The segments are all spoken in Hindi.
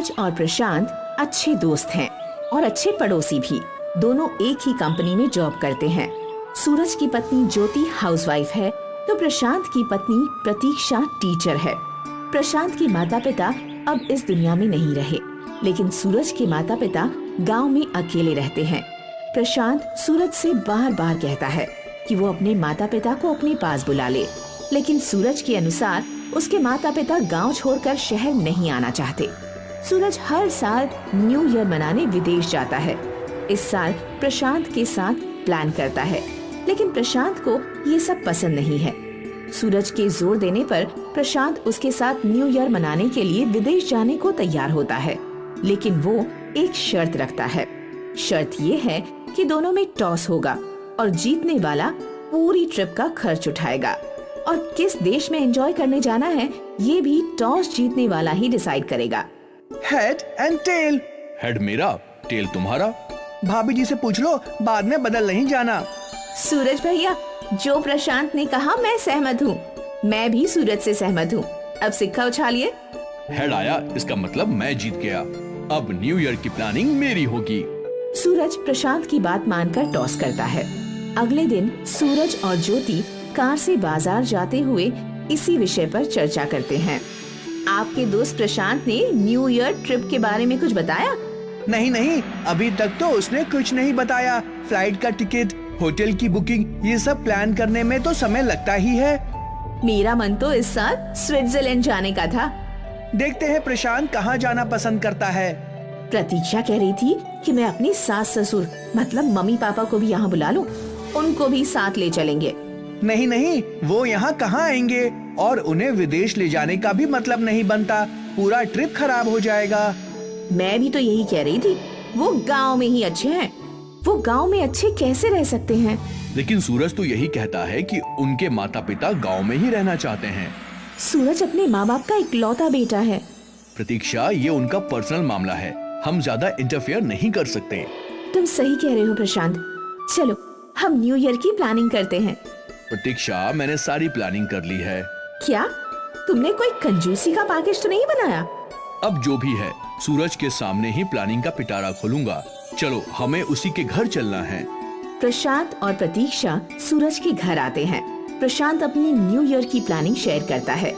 सूरज और प्रशांत अच्छे दोस्त हैं और अच्छे पड़ोसी भी। दोनों एक ही कंपनी में जॉब करते हैं। सूरज की पत्नी ज्योति हाउसवाइफ है तो प्रशांत की पत्नी प्रतीक्षा टीचर है। प्रशांत के माता पिता अब इस दुनिया में नहीं रहे, लेकिन सूरज के माता पिता गांव में अकेले रहते हैं। प्रशांत सूरज से बार बार कहता है कि वो अपने माता पिता को अपने पास बुला ले, लेकिन सूरज के अनुसार उसके माता पिता गांव छोड़कर शहर नहीं आना चाहते। सूरज हर साल न्यू ईयर मनाने विदेश जाता है। इस साल प्रशांत के साथ प्लान करता है, लेकिन प्रशांत को ये सब पसंद नहीं है। सूरज के जोर देने पर प्रशांत उसके साथ न्यू ईयर मनाने के लिए विदेश जाने को तैयार होता है, लेकिन वो एक शर्त रखता है। शर्त ये है कि दोनों में टॉस होगा और जीतने वाला पूरी ट्रिप का खर्च उठाएगा, और किस देश में एंजॉय करने जाना है ये भी टॉस जीतने वाला ही डिसाइड करेगा। Head and tail. हेड मेरा, टेल तुम्हारा। भाभी जी से पूछ लो, बाद में बदल नहीं जाना। सूरज भैया, जो प्रशांत ने कहा मैं सहमत हूँ। मैं भी सूरज से सहमत हूँ। अब सिक्का उछालिए। हेड आया, इसका मतलब मैं जीत गया। अब न्यू ईयर की प्लानिंग मेरी होगी। सूरज प्रशांत की बात मानकर टॉस करता है। अगले दिन सूरज और ज्योति कार से बाजार जाते हुए इसी विषय पर चर्चा करते हैं। आपके दोस्त प्रशांत ने न्यू ईयर ट्रिप के बारे में कुछ बताया? नहीं, अभी तक तो उसने कुछ नहीं बताया। फ्लाइट का टिकट, होटल की बुकिंग, ये सब प्लान करने में तो समय लगता ही है। मेरा मन तो इस साल स्विट्जरलैंड जाने का था। देखते हैं प्रशांत कहाँ जाना पसंद करता है। प्रतीक्षा कह रही थी कि मैं अपनी सास ससुर मतलब मम्मी पापा को भी यहाँ बुला लूं, उनको भी साथ ले चलेंगे। नहीं, वो यहाँ कहाँ आएंगे, और उन्हें विदेश ले जाने का भी मतलब नहीं बनता। पूरा ट्रिप खराब हो जाएगा। मैं भी तो यही कह रही थी, वो गांव में ही अच्छे हैं। वो गांव में अच्छे कैसे रह सकते हैं? लेकिन सूरज तो यही कहता है कि उनके माता पिता गांव में ही रहना चाहते हैं। सूरज अपने माँ बाप का इकलौता बेटा है। प्रतीक्षा, ये उनका पर्सनल मामला है, हम ज्यादा इंटरफेयर नहीं कर सकते। तुम सही कह रहे हो प्रशांत। चलो हम न्यू ईयर की प्लानिंग करते हैं। प्रतीक्षा, मैंने सारी प्लानिंग कर ली है। क्या तुमने कोई कंजूसी का पैकेज तो नहीं बनाया? अब जो भी है, सूरज के सामने ही प्लानिंग का पिटारा खोलूंगा। चलो, हमें उसी के घर चलना है। प्रशांत और प्रतीक्षा सूरज के घर आते हैं। प्रशांत अपनी न्यू ईयर की प्लानिंग शेयर करता है।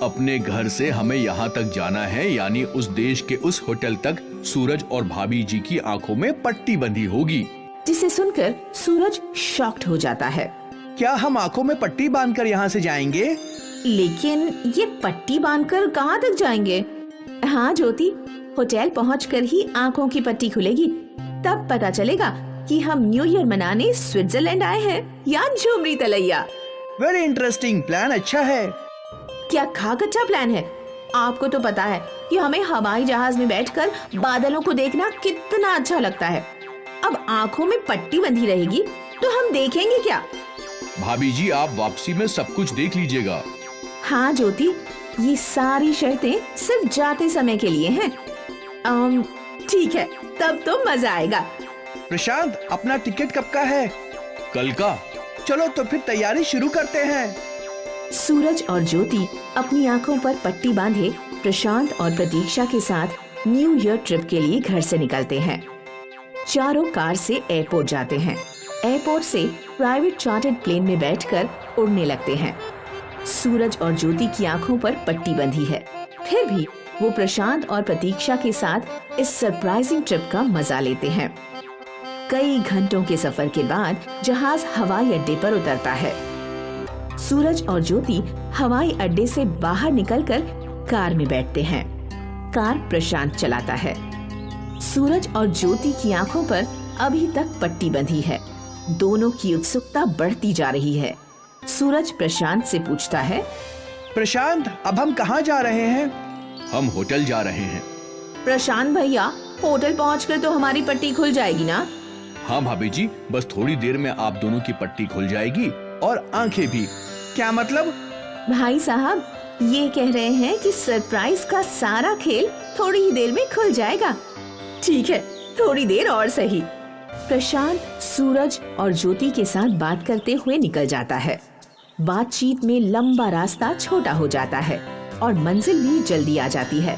अपने घर से हमें यहाँ तक जाना है, यानी उस देश के उस होटल तक सूरज और भाभी जी की आंखों में पट्टी बंधी होगी। जिसे सुनकर सूरज शॉक्ड हो जाता है। क्या हम आंखों में पट्टी बांधकर यहाँ से जाएंगे? लेकिन ये पट्टी बांधकर कहाँ तक जाएंगे? हाँ ज्योति, होटल पहुँचकर ही आंखों की पट्टी खुलेगी, तब पता चलेगा कि हम न्यू ईयर मनाने स्विट्जरलैंड आए हैं या झुमरी तलैया। वेरी इंटरेस्टिंग प्लान, अच्छा है। क्या खाक अच्छा प्लान है? आपको तो पता है कि हमें हवाई जहाज में बैठकर बादलों को देखना कितना अच्छा लगता है। अब आंखों में पट्टी बंधी रहेगी तो हम देखेंगे क्या? भाभी जी, आप वापसी में सब कुछ देख लीजिएगा। हाँ ज्योति, ये सारी शर्तें सिर्फ जाते समय के लिए हैं। ठीक है, तब तो मजा आएगा। प्रशांत, अपना टिकट कब का है? कल का। चलो तो फिर तैयारी शुरू करते हैं। सूरज और ज्योति अपनी आंखों पर पट्टी बांधे प्रशांत और प्रतीक्षा के साथ न्यू ईयर ट्रिप के लिए घर से निकलते हैं। चारों कार से एयरपोर्ट जाते हैं। एयरपोर्ट से प्राइवेट चार्टर्ड प्लेन में बैठकर उड़ने लगते हैं। सूरज और ज्योति की आंखों पर पट्टी बंधी है, फिर भी वो प्रशांत और प्रतीक्षा के साथ इस सरप्राइजिंग ट्रिप का मजा लेते हैं। कई घंटों के सफर के बाद जहाज हवाई अड्डे पर उतरता है। सूरज और ज्योति हवाई अड्डे से बाहर निकलकर कार में बैठते हैं। कार प्रशांत चलाता है। सूरज और ज्योति की आंखों पर अभी तक पट्टी बंधी है। दोनों की उत्सुकता बढ़ती जा रही है। सूरज प्रशांत से पूछता है, प्रशांत, अब हम कहाँ जा रहे हैं? हम होटल जा रहे हैं। प्रशांत भैया, होटल पहुंचकर तो हमारी पट्टी खुल जाएगी ना? हाँ भाभी जी, बस थोड़ी देर में आप दोनों की पट्टी खुल जाएगी और आंखें भी। क्या मतलब? भाई साहब, ये कह रहे हैं कि सरप्राइज का सारा खेल थोड़ी ही देर में खुल जाएगा। ठीक है, थोड़ी देर और सही। प्रशांत सूरज और ज्योति के साथ बात करते हुए निकल जाता है। बातचीत में लंबा रास्ता छोटा हो जाता है और मंजिल भी जल्दी आ जाती है।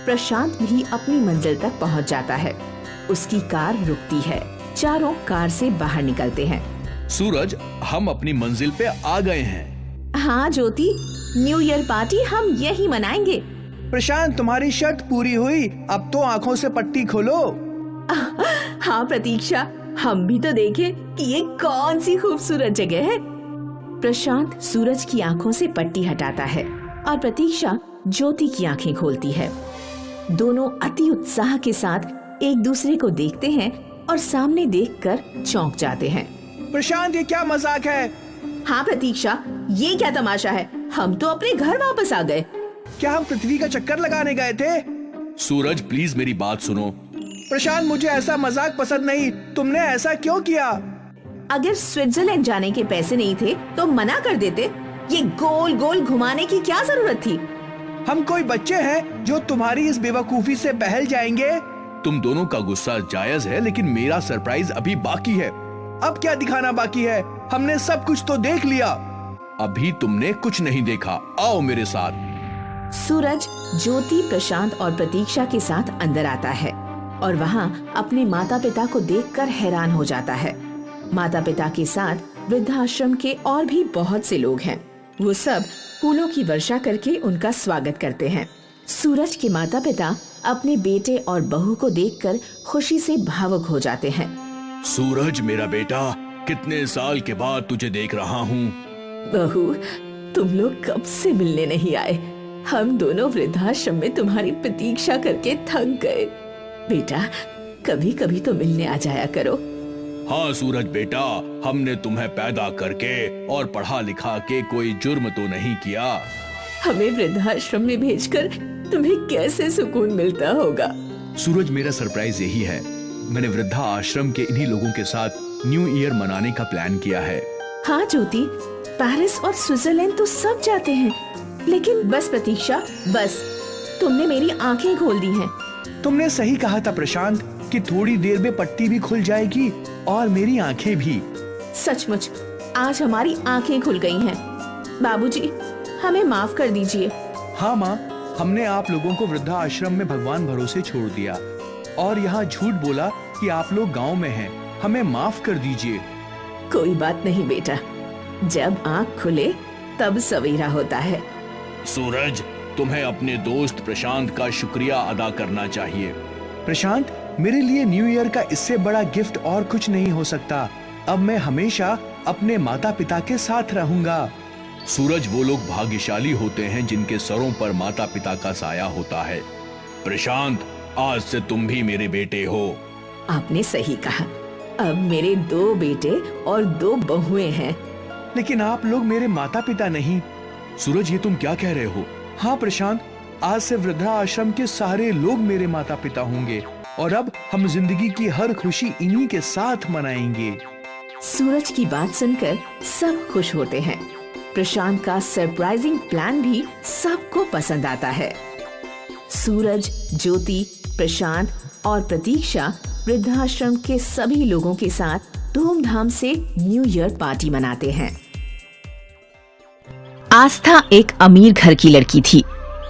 प्रशांत भी अपनी मंजिल तक पहुंच जाता है। उसकी कार रुकती है। चारों कार से बाहर निकलते हैं। सूरज, हम अपनी मंजिल पे आ गए हैं। हाँ ज्योति, न्यू ईयर पार्टी हम यही मनाएंगे। प्रशांत, तुम्हारी शर्त पूरी हुई, अब तो आँखों से पट्टी खोलो। हाँ प्रतीक्षा, हम भी तो देखें कि ये कौन सी खूबसूरत जगह है। प्रशांत सूरज की आंखों से पट्टी हटाता है और प्रतीक्षा ज्योति की आंखें खोलती है। दोनों अति उत्साह के साथ एक दूसरे को देखते हैं और सामने देखकर चौंक जाते हैं। प्रशांत, ये क्या मजाक है? हाँ प्रतीक्षा, ये क्या तमाशा है? हम तो अपने घर वापस आ गए। क्या हम पृथ्वी का चक्कर लगाने गए थे? सूरज प्लीज मेरी बात सुनो। प्रशांत, मुझे ऐसा मजाक पसंद नहीं। तुमने ऐसा क्यों किया? अगर स्विट्जरलैंड जाने के पैसे नहीं थे तो मना कर देते। ये गोल गोल घुमाने की क्या जरूरत थी? हम कोई बच्चे हैं जो तुम्हारी इस बेवकूफी से बहल जाएंगे? तुम दोनों का गुस्सा जायज है, लेकिन मेरा सरप्राइज अभी बाकी है। अब क्या दिखाना बाकी है? हमने सब कुछ तो देख लिया। अभी तुमने कुछ नहीं देखा, आओ मेरे साथ। सूरज ज्योति, प्रशांत और प्रतीक्षा के साथ अंदर आता है और वहाँ अपने माता पिता को देखकर हैरान हो जाता है। माता पिता के साथ वृद्धाश्रम के और भी बहुत से लोग हैं। वो सब फूलों की वर्षा करके उनका स्वागत करते हैं। सूरज के माता पिता अपने बेटे और बहू को देखकर खुशी से भावुक हो जाते हैं। सूरज मेरा बेटा, कितने साल के बाद तुझे देख रहा हूँ। बहू, तुम लोग कब से मिलने नहीं आए। हम दोनों वृद्धाश्रम में तुम्हारी प्रतीक्षा करके थक गए। बेटा, कभी कभी तो मिलने आ जाया करो। हाँ सूरज बेटा, हमने तुम्हें पैदा करके और पढ़ा लिखा के कोई जुर्म तो नहीं किया। हमें वृद्धाश्रम में भेजकर तुम्हें कैसे सुकून मिलता होगा। सूरज, मेरा सरप्राइज यही है। मैंने वृद्धा आश्रम के इन्हीं लोगों के साथ न्यू ईयर मनाने का प्लान किया है। हाँ ज्योति, पेरिस और स्विट्जरलैंड तो सब जाते हैं, लेकिन बस प्रतीक्षा, बस तुमने मेरी आंखें खोल दी हैं। तुमने सही कहा था प्रशांत कि थोड़ी देर में पट्टी भी खुल जाएगी और मेरी आंखें भी। सचमुच आज हमारी आंखें खुल गई हैं। बाबूजी, हमें माफ कर दीजिए। हाँ माँ, हमने आप लोगों को वृद्धा आश्रम में भगवान भरोसे छोड़ दिया और यहाँ झूठ बोला कि आप लोग गांव में हैं। हमें माफ कर दीजिए। कोई बात नहीं बेटा, जब आँख खुले तब सवेरा होता है। सूरज, तुम्हें अपने दोस्त प्रशांत का शुक्रिया अदा करना चाहिए। प्रशांत, मेरे लिए न्यू ईयर का इससे बड़ा गिफ्ट और कुछ नहीं हो सकता। अब मैं हमेशा अपने माता पिता के साथ रहूंगा। सूरज, वो लोग भाग्यशाली होते हैं जिनके सरों पर माता पिता का साया होता है। प्रशांत, आज से तुम भी मेरे बेटे हो। आपने सही कहा। अब मेरे 2 बेटे और 2 बहुएं हैं। लेकिन आप लोग मेरे माता पिता नहीं। सूरज, ये तुम क्या कह रहे हो? हाँ प्रशांत, आज से वृद्धा आश्रम के सारे लोग मेरे माता पिता होंगे और अब हम जिंदगी की हर खुशी इन्हीं के साथ मनाएंगे। सूरज की बात सुनकर सब खुश होते हैं। प्रशांत का सरप्राइजिंग प्लान भी सबको पसंद आता है। सूरज, ज्योति, प्रशांत और प्रतीक्षा वृद्धाश्रम के सभी लोगों के साथ धूमधाम से न्यू ईयर पार्टी मनाते हैं। आस्था एक अमीर घर की लड़की थी।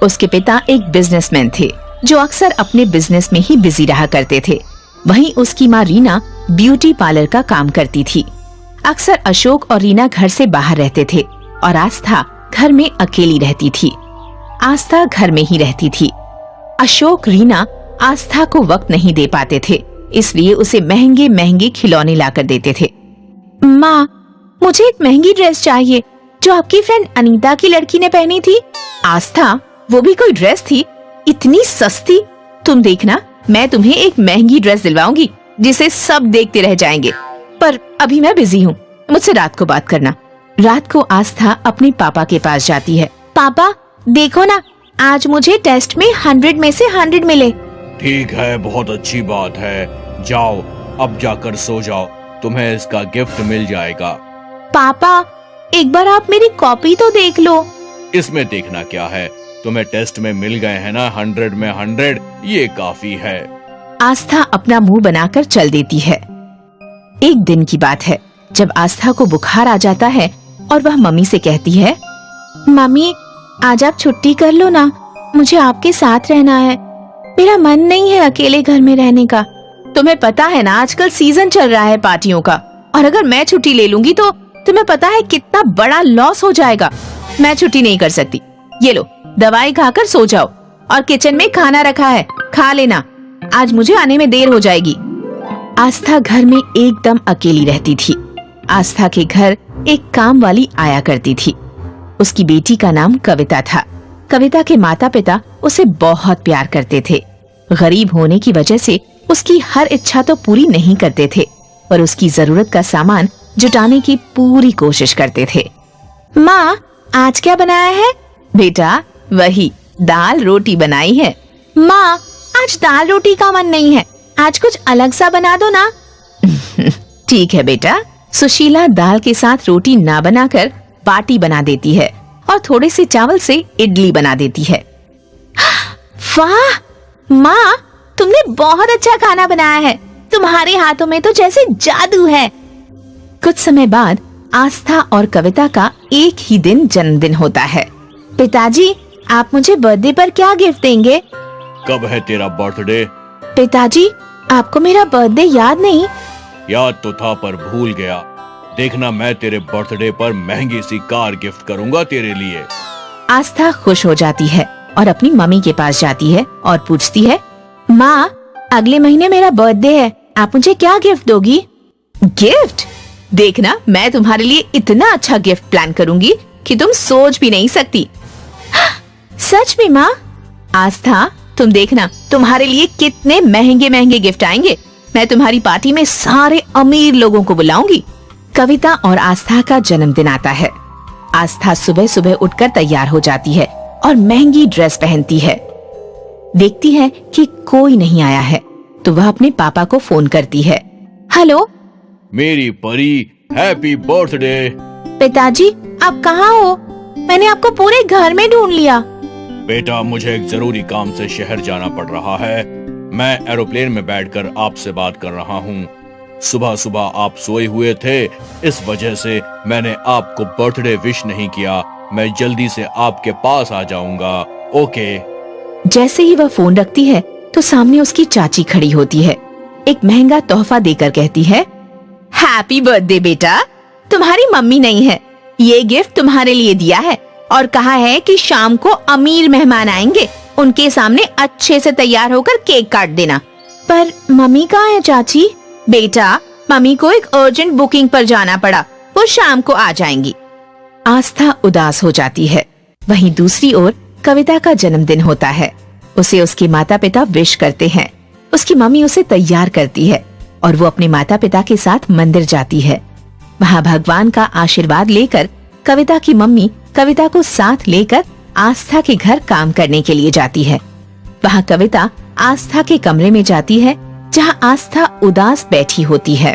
उसके पिता एक बिजनेसमैन थे जो अक्सर अपने बिजनेस में ही बिजी रहा करते थे। वहीं उसकी माँ रीना ब्यूटी पार्लर का काम करती थी। अक्सर अशोक और रीना घर से बाहर रहते थे और आस्था घर में अकेली रहती थी। आस्था घर में ही रहती थी। अशोक, रीना आस्था को वक्त नहीं दे पाते थे, इसलिए उसे महंगे महंगे खिलौने लाकर देते थे। माँ, मुझे एक महंगी ड्रेस चाहिए जो आपकी फ्रेंड अनीता की लड़की ने पहनी थी। आस्था, वो भी कोई ड्रेस थी? इतनी सस्ती? तुम देखना, मैं तुम्हें एक महंगी ड्रेस दिलवाऊंगी जिसे सब देखते रह जाएंगे। पर अभी मैं बिजी हूँ, मुझसे रात को बात करना। रात को आस्था अपने पापा के पास जाती है। पापा देखो ना, आज मुझे टेस्ट में 100 में से 100 मिले। ठीक है, बहुत अच्छी बात है। जाओ, अब जाकर सो जाओ, तुम्हें इसका गिफ्ट मिल जाएगा। पापा, एक बार आप मेरी कॉपी तो देख लो। इसमें देखना क्या है, तुम्हें टेस्ट में मिल गए हैं ना 100 में 100, ये काफी है। आस्था अपना मुंह बनाकर चल देती है। एक दिन की बात है जब आस्था को बुखार आ जाता है और वह मम्मी से कहती है, मम्मी आज आप छुट्टी कर लो ना, मुझे आपके साथ रहना है। मेरा मन नहीं है अकेले घर में रहने का। तुम्हें पता है ना आजकल सीजन चल रहा है पार्टियों का, और अगर मैं छुट्टी ले लूंगी तो तुम्हें पता है कितना बड़ा लॉस हो जाएगा। मैं छुट्टी नहीं कर सकती। ये लो दवाई खाकर सो जाओ, और किचन में खाना रखा है, खा लेना, आज मुझे आने में देर हो जाएगी। आस्था घर में एकदम अकेली रहती थी। आस्था के घर एक काम वाली आया करती थी। उसकी बेटी का नाम कविता था। कविता के माता पिता उसे बहुत प्यार करते थे। गरीब होने की वजह से उसकी हर इच्छा तो पूरी नहीं करते थे, पर उसकी जरूरत का सामान जुटाने की पूरी कोशिश करते थे। माँ, आज क्या बनाया है? बेटा, वही दाल रोटी बनाई है। माँ, आज दाल रोटी का मन नहीं है, आज कुछ अलग सा बना दो ना। ठीक है बेटा। सुशीला दाल के साथ रोटी ना बनाकर बाटी बना देती है और थोड़े से चावल से इडली बना देती है। वाह माँ, तुमने बहुत अच्छा खाना बनाया है। तुम्हारे हाथों में तो जैसे जादू है। कुछ समय बाद आस्था और कविता का एक ही दिन जन्मदिन होता है। पिताजी, आप मुझे बर्थडे पर क्या गिफ्ट देंगे? कब है तेरा बर्थडे? पिताजी, आपको मेरा बर्थडे याद नहीं? याद तो था पर भूल गया। देखना, मैं तेरे बर्थडे पर महंगी सी कार गिफ्ट करूंगा तेरे लिए। आस्था खुश हो जाती है और अपनी मम्मी के पास जाती है और पूछती है, माँ, अगले महीने मेरा बर्थडे है, आप मुझे क्या गिफ्ट दोगी? गिफ्ट? देखना, मैं तुम्हारे लिए इतना अच्छा गिफ्ट प्लान करूंगी कि तुम सोच भी नहीं सकती। सच में माँ? आस्था, तुम देखना, तुम्हारे लिए कितने महंगे महंगे गिफ्ट आएंगे। मैं तुम्हारी पार्टी में सारे अमीर लोगों को बुलाऊंगी। कविता और आस्था का जन्मदिन आता है। आस्था सुबह सुबह उठकर तैयार हो जाती है और महंगी ड्रेस पहनती है। देखती है कि कोई नहीं आया है, तो वह अपने पापा को फोन करती है। हेलो मेरी परी, हैप्पी बर्थडे। पिताजी, आप कहाँ हो? मैंने आपको पूरे घर में ढूंढ लिया। बेटा, मुझे एक जरूरी काम से शहर जाना पड़ रहा है। मैं एरोप्लेन में बैठकर आपसे बात कर रहा हूँ। सुबह सुबह आप सोए हुए थे, इस वजह से मैंने आपको बर्थडे विश नहीं किया। मैं जल्दी से आपके पास आ जाऊंगा। ओके। जैसे ही वह फोन रखती है तो सामने उसकी चाची खड़ी होती है। एक महंगा तोहफा देकर कहती है, हैप्पी बर्थडे बेटा, तुम्हारी मम्मी नहीं है, ये गिफ्ट तुम्हारे लिए दिया है और कहा है कि शाम को अमीर मेहमान आएंगे, उनके सामने अच्छे से तैयार होकर केक काट देना। पर मम्मी कहाँ है चाची? बेटा, मम्मी को एक अर्जेंट बुकिंग पर जाना पड़ा, वो शाम को आ जाएंगी। आस्था उदास हो जाती है। वहीं दूसरी ओर कविता का जन्मदिन होता है। उसे उसके माता पिता विश करते हैं। उसकी मम्मी उसे तैयार करती है और वो अपने माता पिता के साथ मंदिर जाती है। वहाँ भगवान का आशीर्वाद लेकर कविता की मम्मी कविता को साथ लेकर आस्था के घर काम करने के लिए जाती है। वहाँ कविता आस्था के कमरे में जाती है जहाँ आस्था उदास बैठी होती है।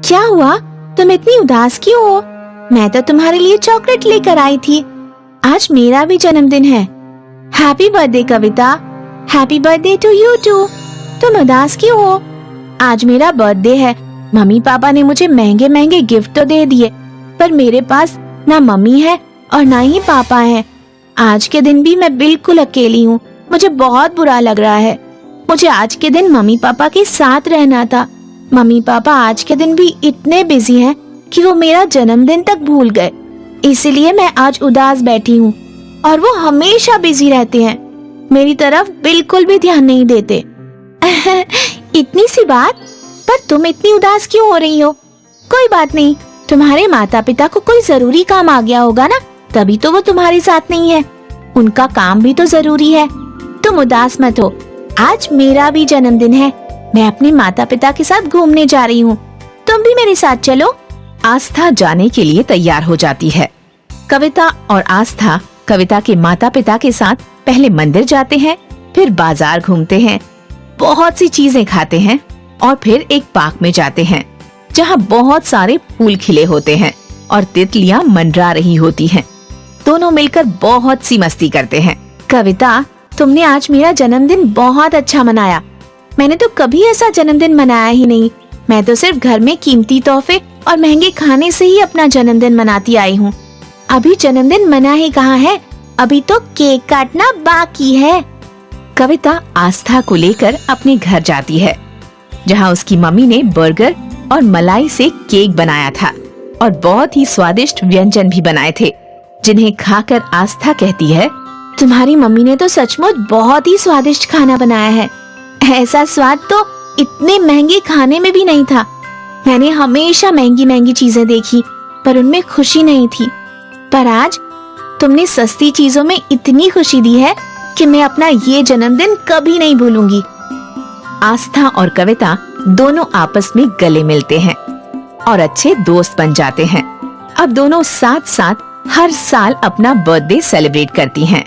क्या हुआ? तुम इतनी उदास क्यों हो? मैं तो तुम्हारे लिए चॉकलेट लेकर आई थी। आज मेरा भी जन्मदिन है। Happy birthday Kavita. Happy birthday to you too. तुम उदास क्यों हो? आज मेरा बर्थडे है। मम्मी पापा ने मुझे महंगे महंगे गिफ्ट तो दे दिए, पर मेरे पास ना मम्मी है और ना ही पापा है। आज के दिन भी मैं बिल्कुल अकेली हूँ। मुझे बहुत बुरा लग रहा है। मुझे आज के दिन मम्मी पापा के साथ रहना था। मम्मी पापा आज के दिन भी इतने बिजी हैं कि वो मेरा जन्मदिन तक भूल गए। इसीलिए मैं आज उदास बैठी हूँ और वो हमेशा बिजी रहते हैं, मेरी तरफ बिल्कुल भी ध्यान नहीं देते। इतनी सी बात, पर तुम इतनी उदास क्यों हो रही हो? कोई बात नहीं, तुम्हारे माता पिता को कोई जरूरी काम आ गया होगा ना, तभी तो वो तुम्हारे साथ नहीं है। उनका काम भी तो जरूरी है। तुम उदास मत हो, आज मेरा भी जन्मदिन है। मैं अपने माता पिता के साथ घूमने जा रही हूँ, तुम भी मेरे साथ चलो। आस्था जाने के लिए तैयार हो जाती है। कविता और आस्था कविता के माता पिता के साथ पहले मंदिर जाते हैं, फिर बाजार घूमते हैं, बहुत सी चीजें खाते हैं और फिर एक पार्क में जाते हैं जहाँ बहुत सारे फूल खिले होते हैं और तितलियां मंडरा रही होती हैं। दोनों मिलकर बहुत सी मस्ती करते हैं। कविता, तुमने आज मेरा जन्मदिन बहुत अच्छा मनाया। मैंने तो कभी ऐसा जन्मदिन मनाया ही नहीं। मैं तो सिर्फ घर में कीमती तोहफे और महंगे खाने से ही अपना जन्मदिन मनाती आई हूँ। अभी जन्मदिन मना ही कहाँ है, अभी तो केक काटना बाकी है। कविता आस्था को लेकर अपने घर जाती है, जहाँ उसकी मम्मी ने बर्गर और मलाई से केक बनाया था और बहुत ही स्वादिष्ट व्यंजन भी बनाए थे, जिन्हें खाकर आस्था कहती है, तुम्हारी मम्मी ने तो सचमुच बहुत ही स्वादिष्ट खाना बनाया है। ऐसा स्वाद तो इतने महंगे खाने में भी नहीं था। मैंने हमेशा महंगी महंगी चीजें देखी, पर उनमें खुशी नहीं थी। पर आज तुमने सस्ती चीजों में इतनी खुशी दी है कि मैं अपना ये जन्मदिन कभी नहीं भूलूंगी। आस्था और कविता दोनों आपस में गले मिलते हैं और अच्छे दोस्त बन जाते हैं। अब दोनों साथ साथ हर साल अपना बर्थडे सेलिब्रेट करती हैं।